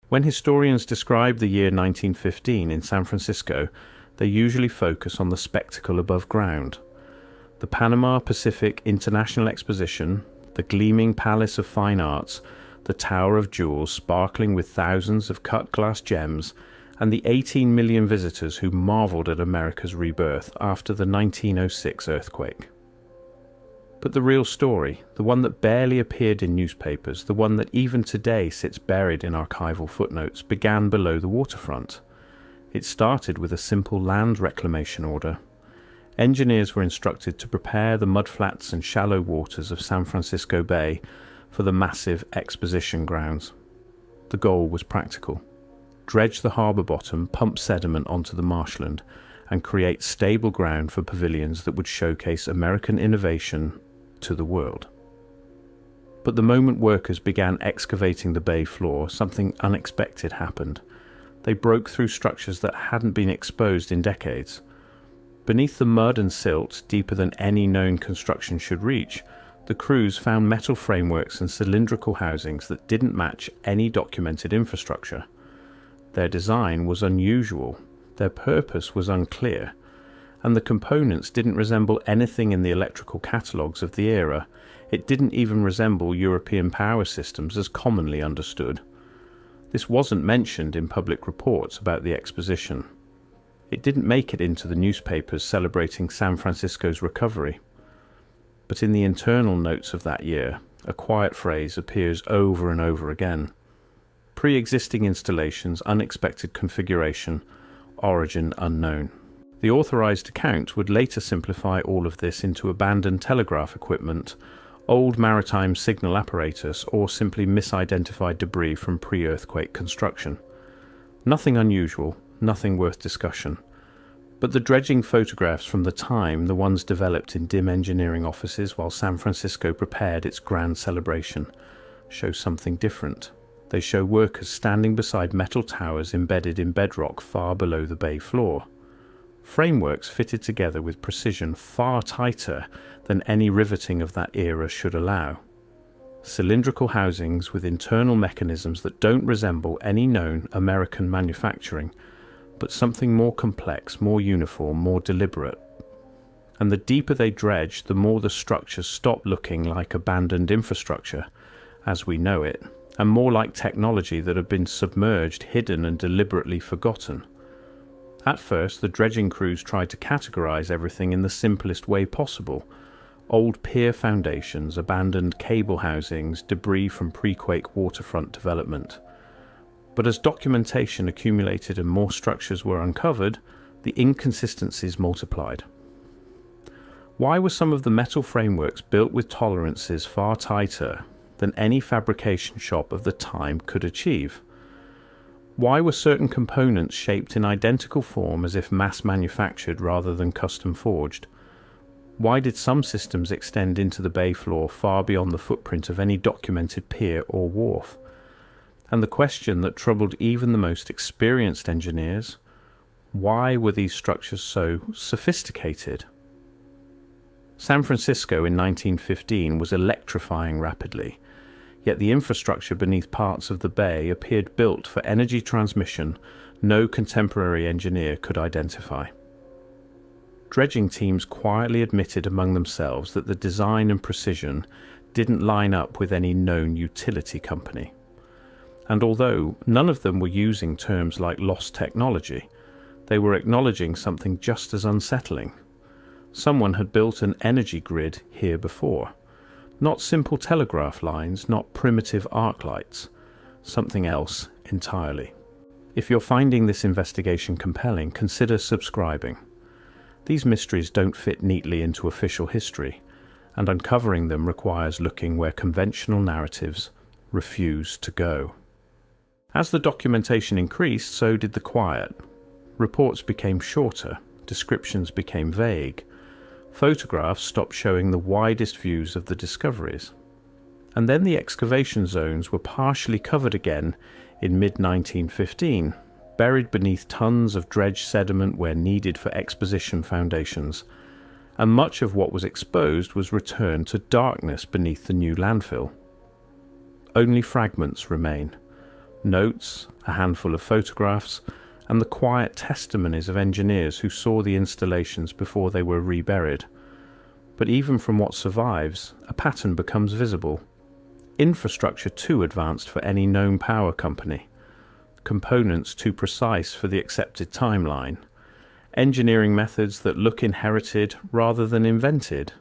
When historians describe the year 1915 in San Francisco, they usually focus on the spectacle above ground. The Panama Pacific International Exposition, the gleaming Palace of Fine Arts, the Tower of Jewels sparkling with thousands of cut glass gems, and the 18 million visitors who marveled at America's rebirth after the 1906 earthquake. But the real story, the one that barely appeared in newspapers, the one that even today sits buried in archival footnotes, began below the waterfront. It started with a simple land reclamation order. Engineers were instructed to prepare the mudflats and shallow waters of San Francisco Bay for the massive exposition grounds. The goal was practical. Dredge the harbour bottom, pump sediment onto the marshland, and create stable ground for pavilions that would showcase American innovation to the world. But the moment workers began excavating the bay floor, something unexpected happened. They broke through structures that hadn't been exposed in decades. Beneath the mud and silt, deeper than any known construction should reach, the crews found metal frameworks and cylindrical housings that didn't match any documented infrastructure. Their design was unusual, their purpose was unclear, and the components didn't resemble anything in the electrical catalogues of the era. It didn't even resemble European power systems as commonly understood. This wasn't mentioned in public reports about the exposition. It didn't make it into the newspapers celebrating San Francisco's recovery. But in the internal notes of that year, a quiet phrase appears over and over again. Pre-existing installations, unexpected configuration, origin unknown. The authorized account would later simplify all of this into abandoned telegraph equipment, old maritime signal apparatus, or simply misidentified debris from pre-earthquake construction. Nothing unusual, nothing worth discussion. But the dredging photographs from the time, the ones developed in dim engineering offices while San Francisco prepared its grand celebration, show something different. They show workers standing beside metal towers embedded in bedrock far below the bay floor. Frameworks fitted together with precision far tighter than any riveting of that era should allow. Cylindrical housings with internal mechanisms that don't resemble any known American manufacturing, but something more complex, more uniform, more deliberate. And the deeper they dredged, the more the structures stopped looking like abandoned infrastructure, as we know it, and more like technology that had been submerged, hidden, and deliberately forgotten. At first, the dredging crews tried to categorize everything in the simplest way possible. Old pier foundations, abandoned cable housings, debris from pre-quake waterfront development. But as documentation accumulated and more structures were uncovered, the inconsistencies multiplied. Why were some of the metal frameworks built with tolerances far tighter than any fabrication shop of the time could achieve? Why were certain components shaped in identical form as if mass-manufactured rather than custom-forged? Why did some systems extend into the bay floor far beyond the footprint of any documented pier or wharf? And the question that troubled even the most experienced engineers, why were these structures so sophisticated? San Francisco in 1915 was electrifying rapidly, yet the infrastructure beneath parts of the bay appeared built for energy transmission no contemporary engineer could identify. Dredging teams quietly admitted among themselves that the design and precision didn't line up with any known utility company. And although none of them were using terms like lost technology, they were acknowledging something just as unsettling. Someone had built an energy grid here before. Not simple telegraph lines, not primitive arc lights, something else entirely. If you're finding this investigation compelling, consider subscribing. These mysteries don't fit neatly into official history, and uncovering them requires looking where conventional narratives refuse to go. As the documentation increased, so did the quiet. Reports became shorter, descriptions became vague. Photographs stopped showing the widest views of the discoveries. And then the excavation zones were partially covered again in mid-1915, buried beneath tons of dredged sediment where needed for exposition foundations, and much of what was exposed was returned to darkness beneath the new landfill. Only fragments remain. Notes, a handful of photographs, and the quiet testimonies of engineers who saw the installations before they were reburied. But even from what survives, a pattern becomes visible. Infrastructure too advanced for any known power company. Components too precise for the accepted timeline. Engineering methods that look inherited rather than invented.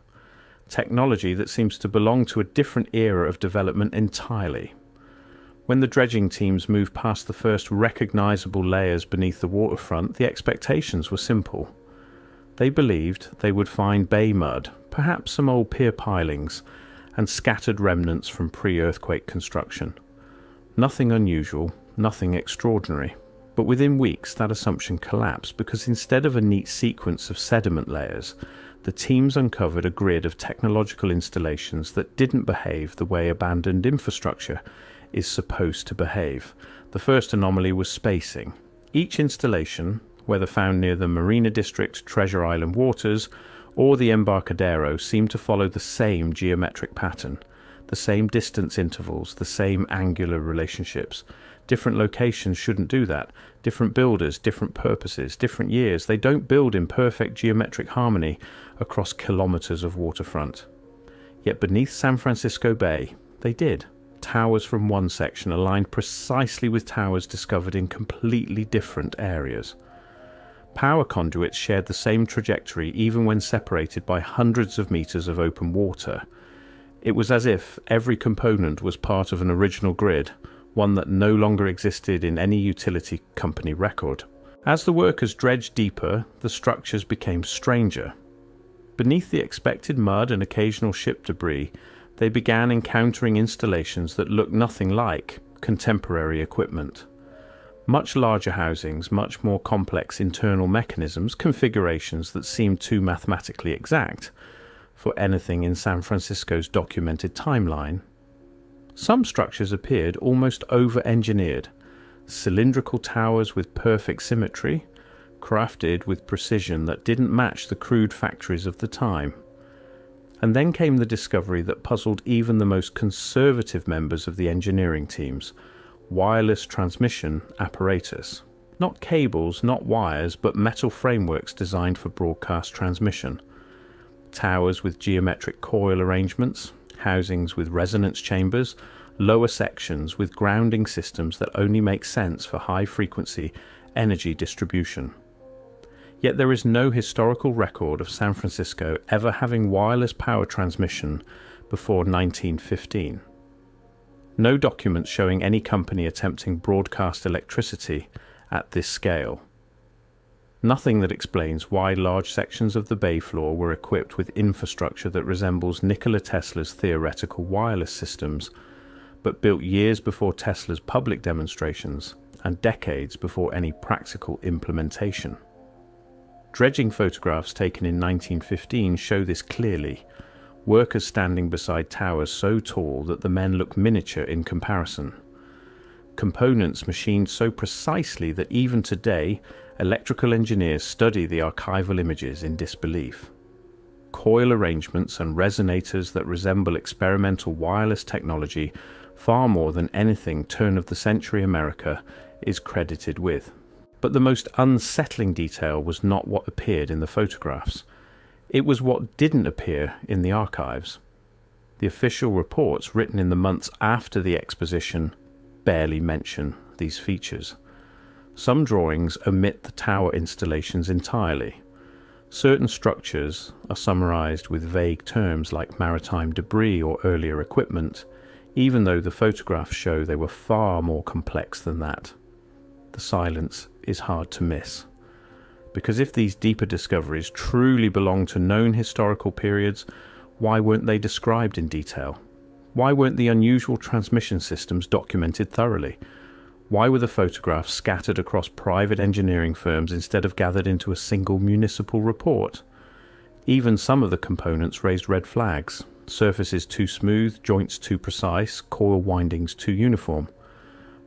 Technology that seems to belong to a different era of development entirely. When the dredging teams moved past the first recognizable layers beneath the waterfront, the expectations were simple. They believed they would find bay mud, perhaps some old pier pilings, and scattered remnants from pre-earthquake construction. Nothing unusual, nothing extraordinary. But within weeks that assumption collapsed because instead of a neat sequence of sediment layers, the teams uncovered a grid of technological installations that didn't behave the way abandoned infrastructure is supposed to behave. The first anomaly was spacing. Each installation, whether found near the Marina District, Treasure Island waters, or the Embarcadero, seemed to follow the same geometric pattern, the same distance intervals, the same angular relationships. Different locations shouldn't do that. Different builders, different purposes, different years. They don't build in perfect geometric harmony across kilometers of waterfront. Yet beneath San Francisco Bay, they did. Towers from one section aligned precisely with towers discovered in completely different areas. Power conduits shared the same trajectory even when separated by hundreds of meters of open water. It was as if every component was part of an original grid, one that no longer existed in any utility company record. As the workers dredged deeper, the structures became stranger. Beneath the expected mud and occasional ship debris, they began encountering installations that looked nothing like contemporary equipment. Much larger housings, much more complex internal mechanisms, configurations that seemed too mathematically exact for anything in San Francisco's documented timeline. Some structures appeared almost over-engineered, cylindrical towers with perfect symmetry, crafted with precision that didn't match the crude factories of the time. And then came the discovery that puzzled even the most conservative members of the engineering teams: wireless transmission apparatus. Not cables, not wires, but metal frameworks designed for broadcast transmission. Towers with geometric coil arrangements, housings with resonance chambers, lower sections with grounding systems that only make sense for high-frequency energy distribution. Yet there is no historical record of San Francisco ever having wireless power transmission before 1915. No documents showing any company attempting broadcast electricity at this scale. Nothing that explains why large sections of the bay floor were equipped with infrastructure that resembles Nikola Tesla's theoretical wireless systems, but built years before Tesla's public demonstrations and decades before any practical implementation. Dredging photographs taken in 1915 show this clearly. Workers standing beside towers so tall that the men look miniature in comparison. Components machined so precisely that even today, electrical engineers study the archival images in disbelief. Coil arrangements and resonators that resemble experimental wireless technology far more than anything turn-of-the-century America is credited with. But the most unsettling detail was not what appeared in the photographs. It was what didn't appear in the archives. The official reports written in the months after the exposition barely mention these features. Some drawings omit the tower installations entirely. Certain structures are summarized with vague terms like maritime debris or earlier equipment, even though the photographs show they were far more complex than that. The silence is hard to miss. Because if these deeper discoveries truly belong to known historical periods, why weren't they described in detail? Why weren't the unusual transmission systems documented thoroughly? Why were the photographs scattered across private engineering firms instead of gathered into a single municipal report? Even some of the components raised red flags. Surfaces too smooth, joints too precise, coil windings too uniform.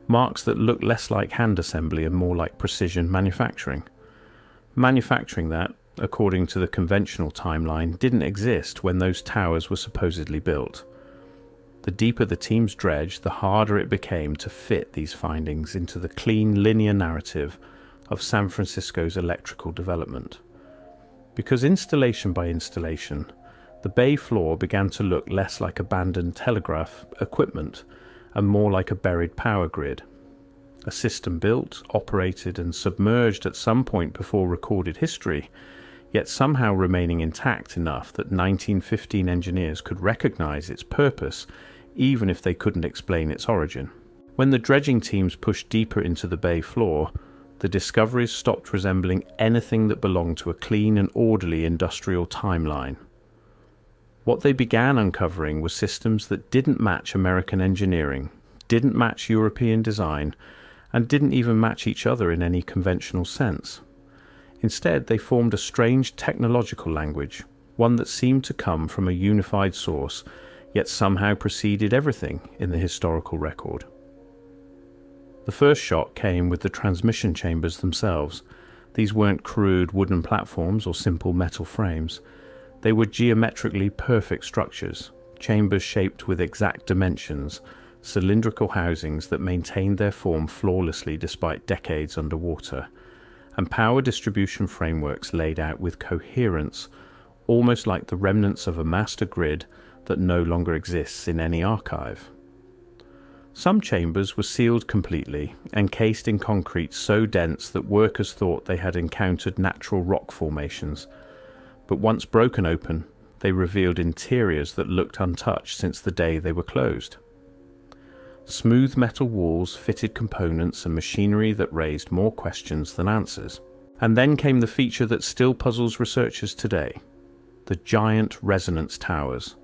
Marks that looked less like hand assembly and more like precision manufacturing. Manufacturing that, according to the conventional timeline, didn't exist when those towers were supposedly built. The deeper the teams dredged, the harder it became to fit these findings into the clean, linear narrative of San Francisco's electrical development. Because installation by installation, the bay floor began to look less like abandoned telegraph equipment and more like a buried power grid. A system built, operated, and submerged at some point before recorded history, yet somehow remaining intact enough that 1915 engineers could recognize its purpose even if they couldn't explain its origin. When the dredging teams pushed deeper into the bay floor, the discoveries stopped resembling anything that belonged to a clean and orderly industrial timeline. What they began uncovering were systems that didn't match American engineering, didn't match European design, and didn't even match each other in any conventional sense. Instead, they formed a strange technological language, one that seemed to come from a unified source, yet somehow preceded everything in the historical record. The first shock came with the transmission chambers themselves. These weren't crude wooden platforms or simple metal frames. They were geometrically perfect structures, chambers shaped with exact dimensions, cylindrical housings that maintained their form flawlessly despite decades underwater, and power distribution frameworks laid out with coherence, almost like the remnants of a master grid that no longer exists in any archive. Some chambers were sealed completely, encased in concrete so dense that workers thought they had encountered natural rock formations, but once broken open, they revealed interiors that looked untouched since the day they were closed. Smooth metal walls, fitted components, and machinery that raised more questions than answers. And then came the feature that still puzzles researchers today: the giant resonance towers.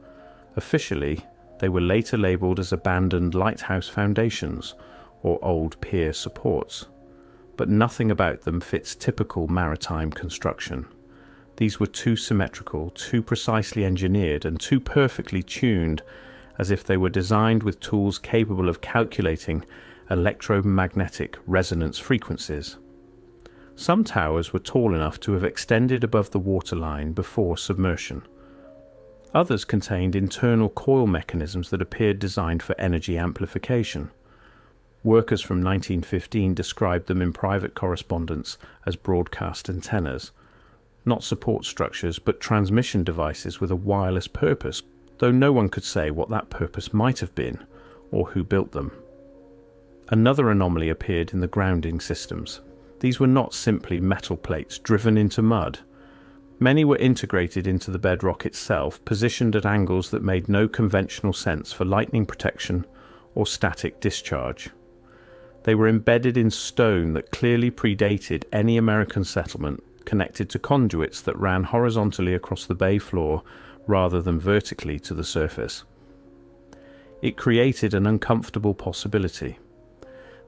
Officially, they were later labelled as abandoned lighthouse foundations or old pier supports, but nothing about them fits typical maritime construction. These were too symmetrical, too precisely engineered, and too perfectly tuned, as if they were designed with tools capable of calculating electromagnetic resonance frequencies. Some towers were tall enough to have extended above the waterline before submersion. Others contained internal coil mechanisms that appeared designed for energy amplification. Workers from 1915 described them in private correspondence as broadcast antennas, not support structures but transmission devices with a wireless purpose, though no one could say what that purpose might have been or who built them. Another anomaly appeared in the grounding systems. These were not simply metal plates driven into mud. Many were integrated into the bedrock itself, positioned at angles that made no conventional sense for lightning protection or static discharge. They were embedded in stone that clearly predated any American settlement, connected to conduits that ran horizontally across the bay floor rather than vertically to the surface. It created an uncomfortable possibility.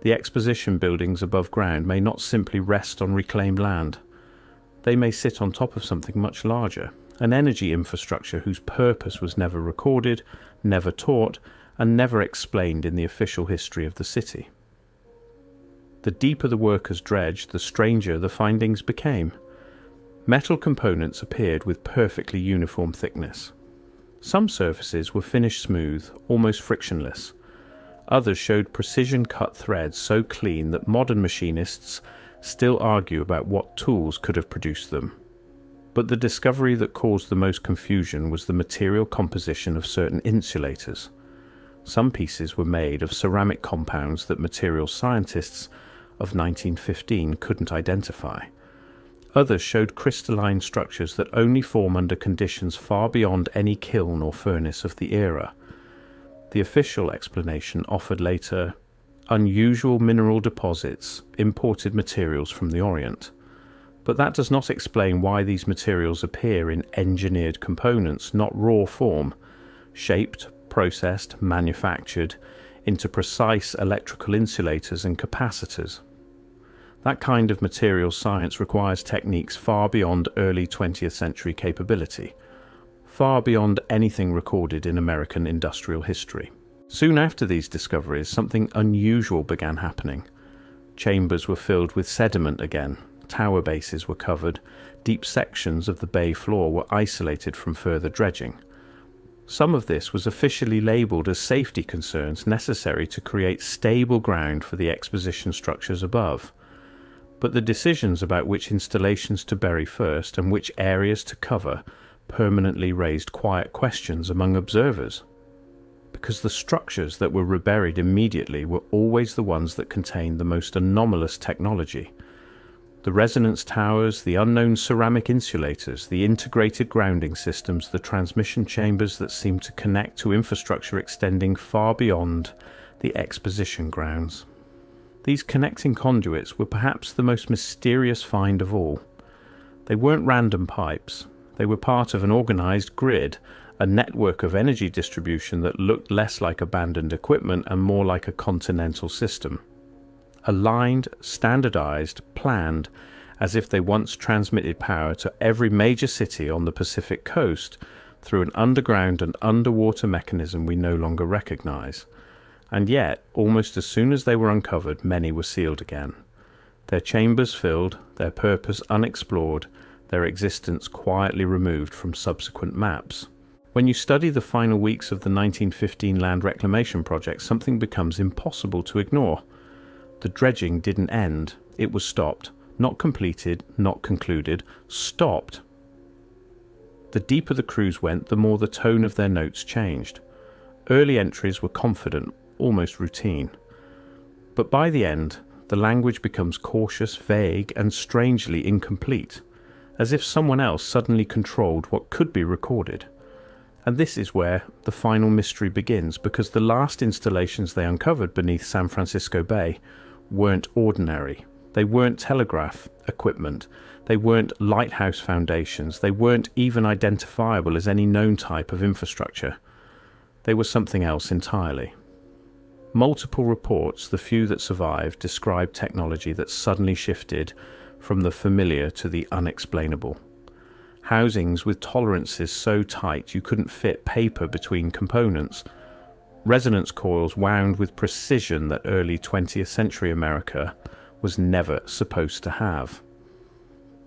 The exposition buildings above ground may not simply rest on reclaimed land. They may sit on top of something much larger, an energy infrastructure whose purpose was never recorded, never taught, and never explained in the official history of the city. The deeper the workers dredged, the stranger the findings became. Metal components appeared with perfectly uniform thickness. Some surfaces were finished smooth, almost frictionless. Others showed precision-cut threads so clean that modern machinists still argue about what tools could have produced them. But the discovery that caused the most confusion was the material composition of certain insulators. Some pieces were made of ceramic compounds that materials scientists of 1915 couldn't identify. Others showed crystalline structures that only form under conditions far beyond any kiln or furnace of the era. The official explanation offered later unusual mineral deposits, imported materials from the Orient. But that does not explain why these materials appear in engineered components, not raw form, shaped, processed, manufactured into precise electrical insulators and capacitors. That kind of materials science requires techniques far beyond early 20th century capability, far beyond anything recorded in American industrial history. Soon after these discoveries, something unusual began happening. Chambers were filled with sediment again, tower bases were covered, deep sections of the bay floor were isolated from further dredging. Some of this was officially labelled as safety concerns necessary to create stable ground for the exposition structures above. But the decisions about which installations to bury first and which areas to cover permanently raised quiet questions among observers, because the structures that were reburied immediately were always the ones that contained the most anomalous technology. The resonance towers, the unknown ceramic insulators, the integrated grounding systems, the transmission chambers that seemed to connect to infrastructure extending far beyond the exposition grounds. These connecting conduits were perhaps the most mysterious find of all. They weren't random pipes. They were part of an organized grid, a network of energy distribution that looked less like abandoned equipment and more like a continental system. Aligned, standardized, planned, as if they once transmitted power to every major city on the Pacific coast through an underground and underwater mechanism we no longer recognize. And yet, almost as soon as they were uncovered, many were sealed again. Their chambers filled, their purpose unexplored, their existence quietly removed from subsequent maps. When you study the final weeks of the 1915 land reclamation project, something becomes impossible to ignore. The dredging didn't end. It was stopped. Not completed, not concluded. Stopped. The deeper the crews went, the more the tone of their notes changed. Early entries were confident, almost routine. But by the end, the language becomes cautious, vague, and strangely incomplete, as if someone else suddenly controlled what could be recorded. And this is where the final mystery begins, because the last installations they uncovered beneath San Francisco Bay weren't ordinary. They weren't telegraph equipment. They weren't lighthouse foundations. They weren't even identifiable as any known type of infrastructure. They were something else entirely. Multiple reports, the few that survived, described technology that suddenly shifted from the familiar to the unexplainable. Housings with tolerances so tight you couldn't fit paper between components. Resonance coils wound with precision that early 20th century America was never supposed to have.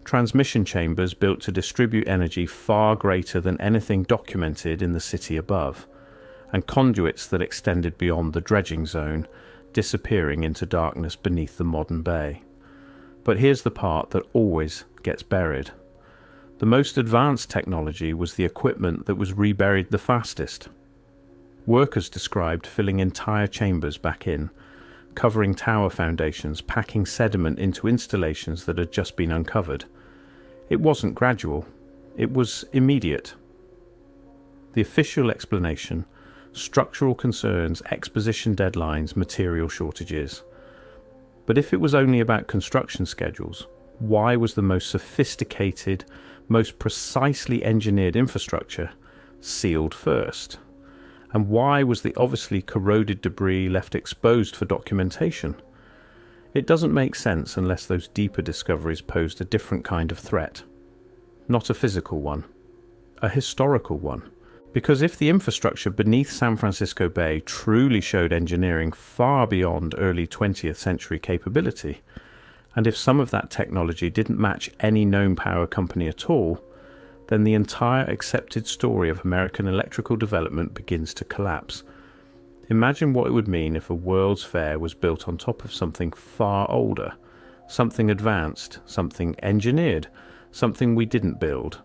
Transmission chambers built to distribute energy far greater than anything documented in the city above, and conduits that extended beyond the dredging zone, disappearing into darkness beneath the modern bay. But here's the part that always gets buried. The most advanced technology was the equipment that was reburied the fastest. Workers described filling entire chambers back in, covering tower foundations, packing sediment into installations that had just been uncovered. It wasn't gradual. It was immediate. The official explanation: structural concerns, exposition deadlines, material shortages. But if it was only about construction schedules, why was the most sophisticated, most precisely engineered infrastructure sealed first? And why was the obviously corroded debris left exposed for documentation? It doesn't make sense unless those deeper discoveries posed a different kind of threat. Not a physical one, a historical one. Because if the infrastructure beneath San Francisco Bay truly showed engineering far beyond early 20th century capability, and if some of that technology didn't match any known power company at all, then the entire accepted story of American electrical development begins to collapse. Imagine what it would mean if a World's Fair was built on top of something far older, something advanced, something engineered, something we didn't build.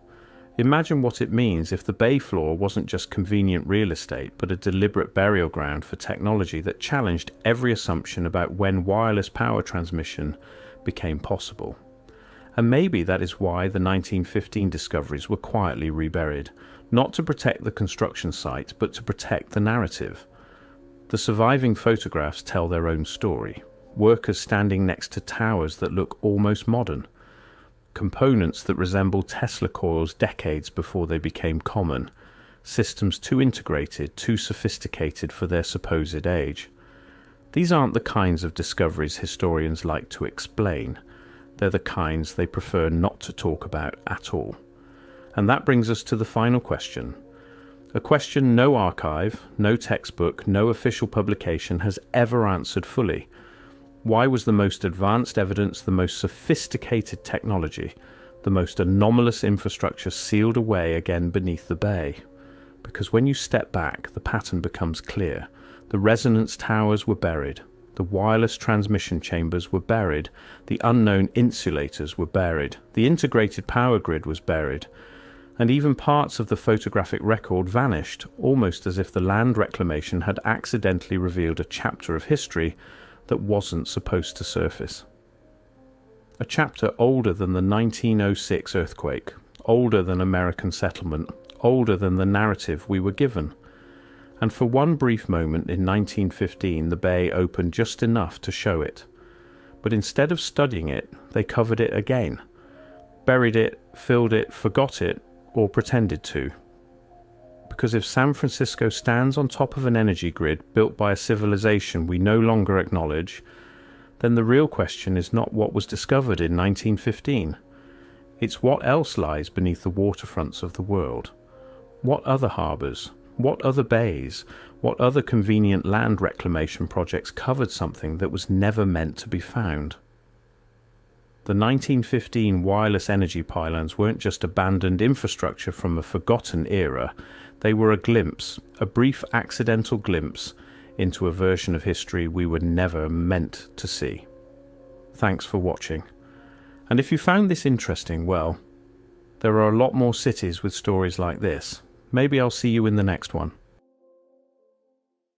Imagine what it means if the bay floor wasn't just convenient real estate, but a deliberate burial ground for technology that challenged every assumption about when wireless power transmission became possible. And maybe that is why the 1915 discoveries were quietly reburied, not to protect the construction site, but to protect the narrative. The surviving photographs tell their own story. Workers standing next to towers that look almost modern. Components that resemble Tesla coils decades before they became common. Systems too integrated, too sophisticated for their supposed age. These aren't the kinds of discoveries historians like to explain. They're the kinds they prefer not to talk about at all. And that brings us to the final question. A question no archive, no textbook, no official publication has ever answered fully. Why was the most advanced evidence, the most sophisticated technology, the most anomalous infrastructure sealed away again beneath the bay? because when you step back, the pattern becomes clear. The resonance towers were buried. The wireless transmission chambers were buried. The unknown insulators were buried. The integrated power grid was buried. And even parts of the photographic record vanished, almost as if the land reclamation had accidentally revealed a chapter of history that wasn't supposed to surface. A chapter older than the 1906 earthquake, older than American settlement, older than the narrative we were given. And for one brief moment in 1915, the bay opened just enough to show it. But instead of studying it, they covered it again, buried it, filled it, forgot it, or pretended to. Because if San Francisco stands on top of an energy grid built by a civilization we no longer acknowledge, then the real question is not what was discovered in 1915. It's what else lies beneath the waterfronts of the world. What other harbours? What other bays? What other convenient land reclamation projects covered something that was never meant to be found? The 1915 wireless energy pylons weren't just abandoned infrastructure from a forgotten era. They were a glimpse, a brief accidental glimpse, into a version of history we were never meant to see. Thanks for watching. And if you found this interesting, well, there are a lot more cities with stories like this. Maybe I'll see you in the next one.